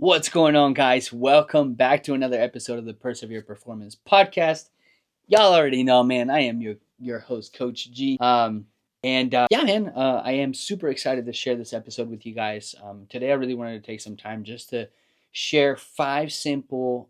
What's going on, guys? Welcome back to another episode of the Persevere Performance Podcast. Y'all already know, man, I am your host, Coach G. Yeah, man, I am super excited to share this episode with you guys. Today, I really wanted to take some time just to share 5 simple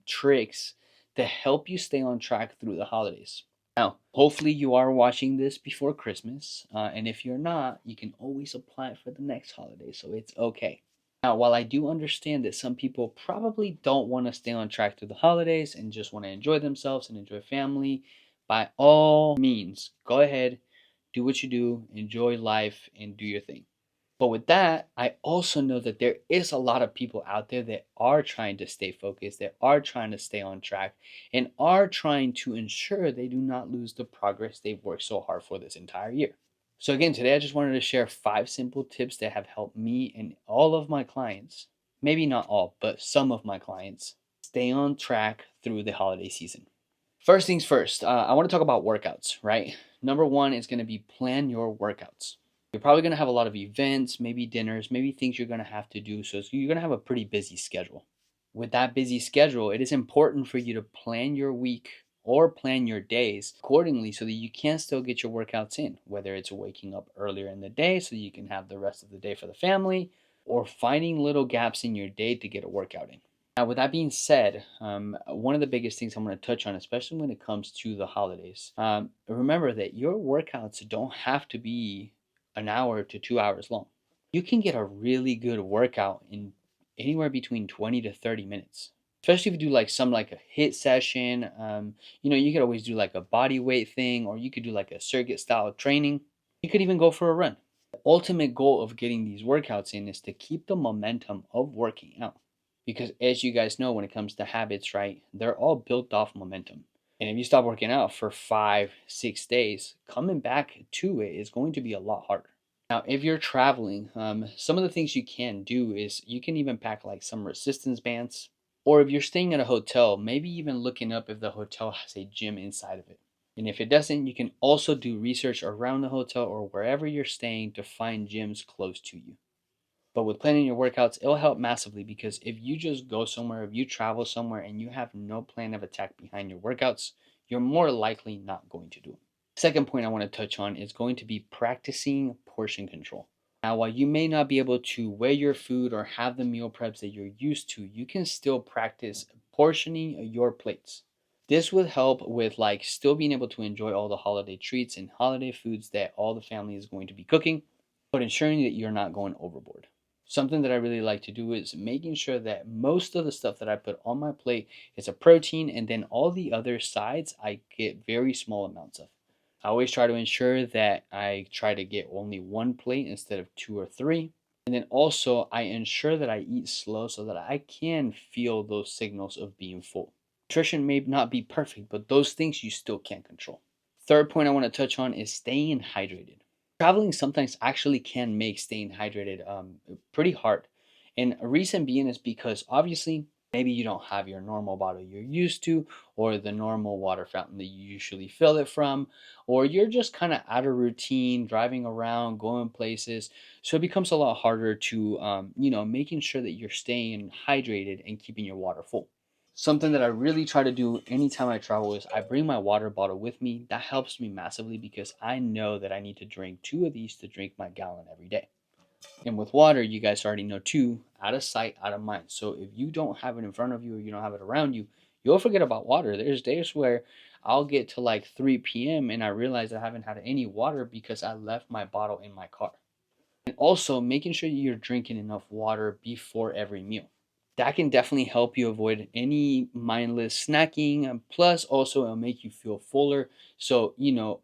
tricks to help you stay on track through the holidays. Now, hopefully, you are watching this before Christmas, and if you're not, you can always apply it for the next holiday, so it's okay. Now, while I do understand that some people probably don't want to stay on track through the holidays and just want to enjoy themselves and enjoy family, by all means, go ahead, do what you do, enjoy life, and do your thing. But with that, I also know that there is a lot of people out there that are trying to stay focused, that are trying to stay on track, and are trying to ensure they do not lose the progress they've worked so hard for this entire year. So again, today I just wanted to share 5 simple tips that have helped me and all of my clients, maybe not all, but some of my clients, stay on track through the holiday season. First things first, I want to talk about workouts, right? Number one is going to be plan your workouts. You're probably going to have a lot of events, maybe dinners, maybe things you're going to have to do. So you're going to have a pretty busy schedule. With that busy schedule, it is important for you to plan your week or plan your days accordingly so that you can still get your workouts in, whether it's waking up earlier in the day so you can have the rest of the day for the family, or finding little gaps in your day to get a workout in. Now, with that being said, one of the biggest things I'm going to touch on, especially when it comes to the holidays, remember that your workouts don't have to be an hour to 2 hours long. You can get a really good workout in anywhere between 20 to 30 minutes. Especially if you do like a HIIT session, you could always do like a body weight thing, or you could do like a circuit style training. You could even go for a run. The ultimate goal of getting these workouts in is to keep the momentum of working out. Because as you guys know, when it comes to habits, right, they're all built off momentum. And if you stop working out for 5, 6 days, coming back to it is going to be a lot harder. Now, if you're traveling, some of the things you can do is you can even pack like some resistance bands. Or if you're staying at a hotel, maybe even looking up if the hotel has a gym inside of it. And if it doesn't, you can also do research around the hotel or wherever you're staying to find gyms close to you. But with planning your workouts, it'll help massively because if you just go somewhere, if you travel somewhere and you have no plan of attack behind your workouts, you're more likely not going to do them. Second point I want to touch on is going to be practicing portion control. Now, while you may not be able to weigh your food or have the meal preps that you're used to, you can still practice portioning your plates. This would help with like still being able to enjoy all the holiday treats and holiday foods that all the family is going to be cooking, but ensuring that you're not going overboard. Something that I really like to do is making sure that most of the stuff that I put on my plate is a protein, and then all the other sides I get very small amounts of. I always try to ensure that I try to get only one plate instead of 2 or 3. And then also I ensure that I eat slow so that I can feel those signals of being full. Nutrition may not be perfect, but those things you still can't control. Third point I want to touch on is staying hydrated. Traveling sometimes actually can make staying hydrated pretty hard. And a reason being is because obviously maybe you don't have your normal bottle you're used to, or the normal water fountain that you usually fill it from, or you're just kind of out of routine, driving around, going places. So it becomes a lot harder to, making sure that you're staying hydrated and keeping your water full. Something that I really try to do anytime I travel is I bring my water bottle with me. That helps me massively because I know that I need to drink 2 of these to drink my gallon every day. And with water, you guys already know too, out of sight, out of mind. So if you don't have it in front of you or you don't have it around you, you'll forget about water. There's days where I'll get to like 3 p.m. and I realize I haven't had any water because I left my bottle in my car. And also making sure you're drinking enough water before every meal. That can definitely help you avoid any mindless snacking. And plus, also, it'll make you feel fuller. So,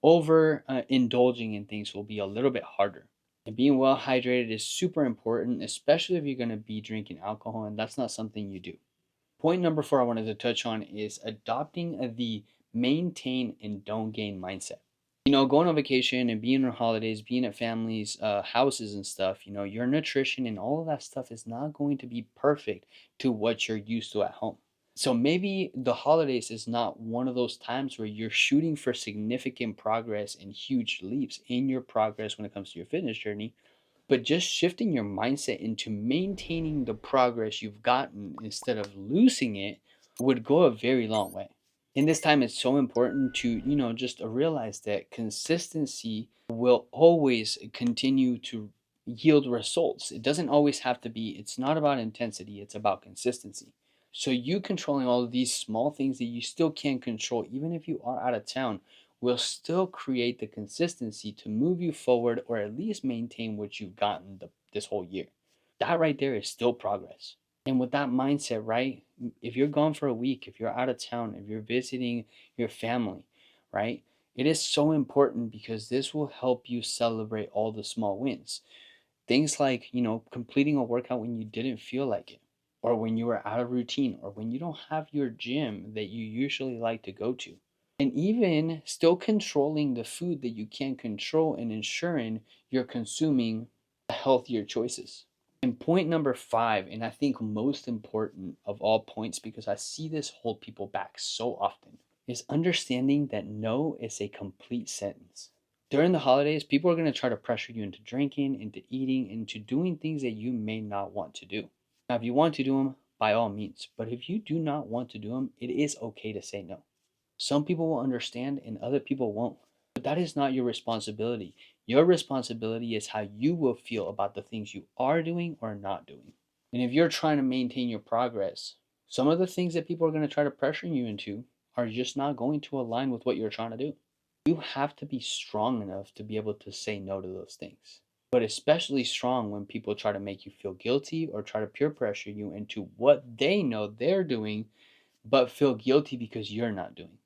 over indulging in things will be a little bit harder. And being well hydrated is super important, especially if you're going to be drinking alcohol and that's not something you do. Point number 4 I wanted to touch on is adopting the maintain and don't gain mindset. Going on vacation and being on holidays, being at families' houses and stuff, your nutrition and all of that stuff is not going to be perfect to what you're used to at home. So maybe the holidays is not one of those times where you're shooting for significant progress and huge leaps in your progress when it comes to your fitness journey. But just shifting your mindset into maintaining the progress you've gotten instead of losing it would go a very long way. In this time, it's so important to, just realize that consistency will always continue to yield results. It doesn't always have to be, it's not about intensity, it's about consistency. So, you controlling all of these small things that you still can't control, even if you are out of town, will still create the consistency to move you forward or at least maintain what you've gotten this whole year. That right there is still progress. And with that mindset, right? If you're gone for a week, if you're out of town, if you're visiting your family, right? It is so important because this will help you celebrate all the small wins. Things like, completing a workout when you didn't feel like it, or when you were out of routine, or when you don't have your gym that you usually like to go to. And even still controlling the food that you can't control and ensuring you're consuming healthier choices. And point number 5, and I think most important of all points, because I see this hold people back so often, is understanding that no is a complete sentence. During the holidays, people are going to try to pressure you into drinking, into eating, into doing things that you may not want to do. Now, if you want to do them, by all means. But if you do not want to do them, it is okay to say no. Some people will understand and other people won't. But that is not your responsibility. Your responsibility is how you will feel about the things you are doing or not doing. And if you're trying to maintain your progress, some of the things that people are going to try to pressure you into are just not going to align with what you're trying to do. You have to be strong enough to be able to say no to those things. But especially strong when people try to make you feel guilty or try to peer pressure you into what they know they're doing, but feel guilty because you're not doing.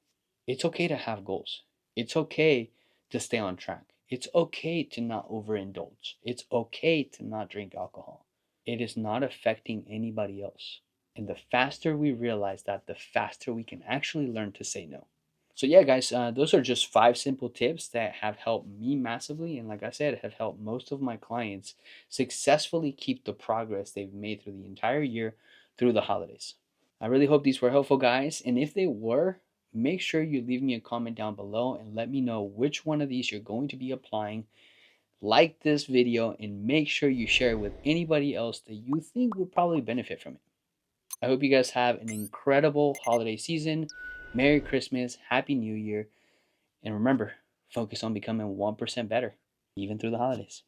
It's okay to have goals. It's okay to stay on track. It's okay to not overindulge. It's okay to not drink alcohol. It is not affecting anybody else. And the faster we realize that, the faster we can actually learn to say no. So yeah, guys, those are just 5 simple tips that have helped me massively. And like I said, have helped most of my clients successfully keep the progress they've made through the entire year through the holidays. I really hope these were helpful, guys. And if they were, make sure you leave me a comment down below and let me know which one of these you're going to be applying. Like this video and make sure you share it with anybody else that you think would probably benefit from it. I hope you guys have an incredible holiday season. Merry Christmas, Happy New Year, and remember, focus on becoming 1% better, even through the holidays.